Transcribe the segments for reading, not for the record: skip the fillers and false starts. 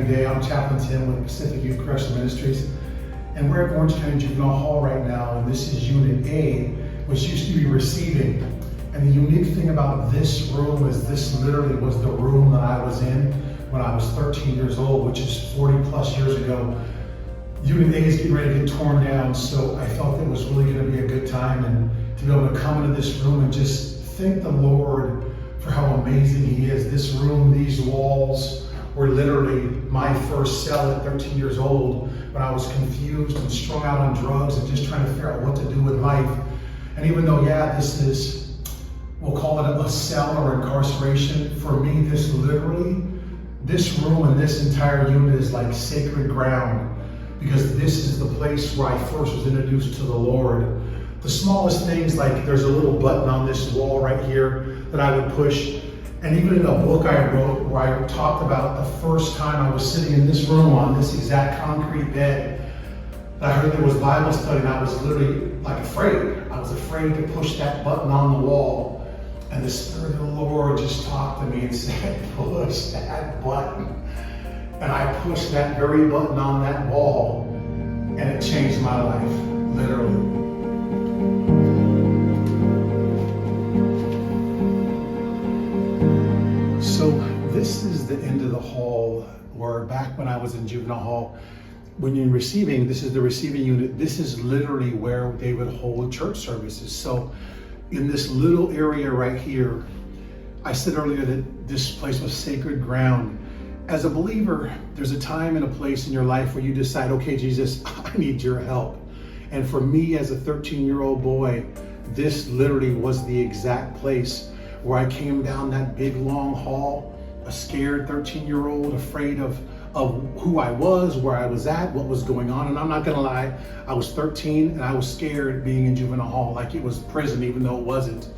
Good day. I'm Chaplain Tim with Pacific Youth Correctional Ministries, and we're at Orange County Juvenile Hall right now, and this is Unit A, which used to be receiving. And the unique thing about this room is this literally was the room that I was in when I was 13 years old, which is 40 plus years ago. Unit A is getting ready to get torn down, so I felt it was really going to be a good time and to be able to come into this room and just thank the Lord for how amazing He is. This room, these walls were literally my first cell at 13 years old when I was confused and strung out on drugs and just trying to figure out what to do with life. And even though, this is, we'll call it a cell or incarceration, for me, this room and this entire unit is like sacred ground, because this is the place where I first was introduced to the Lord. The smallest things, like there's a little button on this wall right here that I would push. And even in a book I wrote where I talked about the first time I was sitting in this room on this exact concrete bed, I heard there was Bible study, and I was literally like afraid. I was afraid to push that button on the wall. And the Spirit of the Lord just talked to me and said, push that button. And I pushed that very button on that wall, and it changed my life, literally. So this is the end of the hall, where back when I was in juvenile hall, when you're receiving, this is the receiving unit. This is literally where they would hold church services. So in this little area right here, I said earlier that this place was sacred ground. As a believer, there's a time and a place in your life where you decide, okay, Jesus, I need your help. And for me as a 13-year-old boy, this literally was the exact place where I came down that big long hall, a scared 13-year-old, afraid of who I was, where I was at, what was going on. And I'm not gonna lie, I was 13 and I was scared being in juvenile hall, like it was prison, even though it wasn't.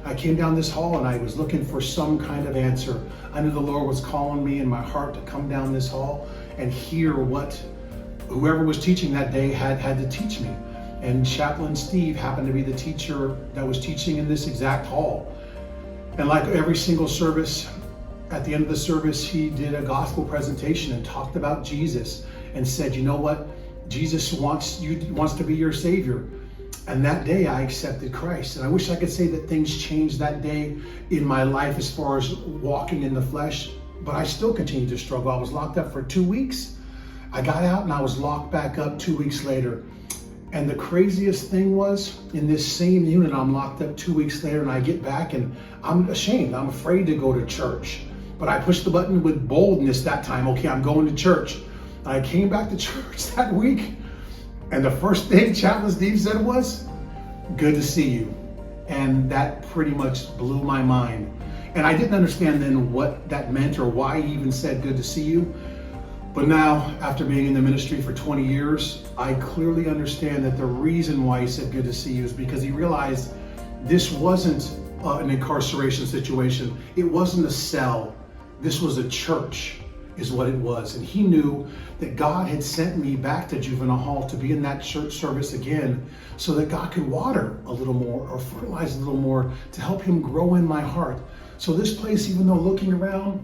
I came down this hall and I was looking for some kind of answer. I knew the Lord was calling me in my heart to come down this hall and hear what whoever was teaching that day had to teach me. And Chaplain Steve happened to be the teacher that was teaching in this exact hall. And like every single service, at the end of the service, he did a gospel presentation and talked about Jesus and said, you know what? Jesus wants to be your Savior. And that day I accepted Christ. And I wish I could say that things changed that day in my life as far as walking in the flesh, but I still continued to struggle. I was locked up for 2 weeks. I got out and I was locked back up 2 weeks later. And the craziest thing was, in this same unit, I'm locked up 2 weeks later, and I get back and I'm ashamed. I'm afraid to go to church. But I pushed the button with boldness that time. Okay, I'm going to church. I came back to church that week, and the first thing Chaplain Steve said was, good to see you. And that pretty much blew my mind. And I didn't understand then what that meant or why he even said good to see you. But now, after being in the ministry for 20 years, I clearly understand that the reason why he said good to see you is because he realized this wasn't an incarceration situation. It wasn't a cell. This was a church, is what it was. And he knew that God had sent me back to juvenile hall to be in that church service again, so that God could water a little more or fertilize a little more to help him grow in my heart. So this place, even though looking around,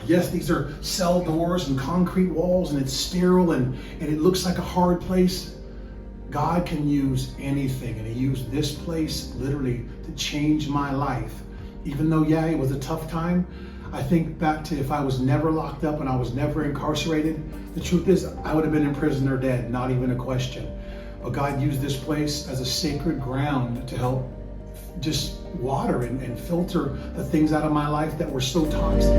yes, these are cell doors and concrete walls, and it's sterile and it looks like a hard place, God can use anything. And he used this place literally to change my life. Even though, it was a tough time, I think back to if I was never locked up and I was never incarcerated, the truth is I would have been in prison or dead, not even a question. But God used this place as a sacred ground to help just water and filter the things out of my life that were so toxic.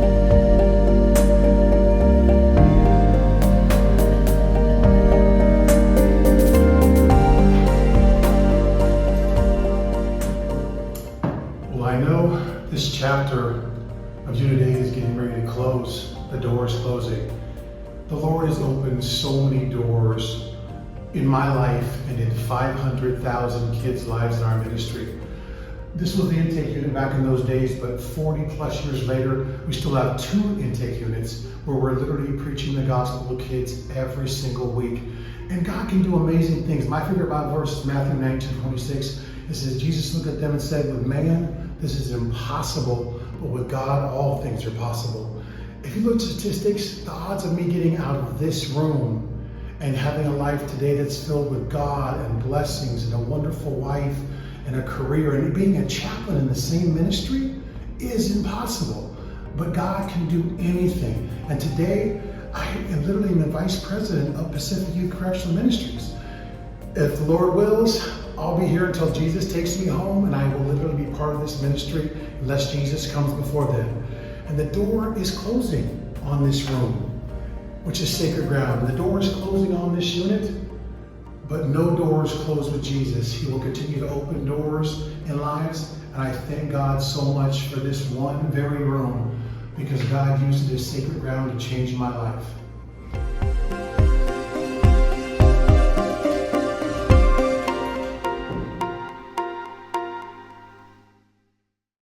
Well, I know this chapter of Unit A is getting ready to close. The door is closing. The Lord has opened so many doors in my life and in 500,000 kids' lives in our ministry. This was the intake unit back in those days, but 40 plus years later, we still have 2 intake units where we're literally preaching the gospel to kids every single week. And God can do amazing things. My favorite Bible verse is Matthew 19:26. It says, Jesus looked at them and said, with man, this is impossible, but with God, all things are possible. If you look at statistics, the odds of me getting out of this room and having a life today that's filled with God and blessings and a wonderful wife and a career and being a chaplain in the same ministry is impossible. But God can do anything. And today, I am literally the vice president of Pacific Youth Correctional Ministries. If the Lord wills, I'll be here until Jesus takes me home, and I will literally be part of this ministry unless Jesus comes before then. And the door is closing on this room, which is sacred ground. The door is closing on this unit, but no doors close with Jesus. He will continue to open doors in lives, and I thank God so much for this one very room, because God used it as sacred ground to change my life.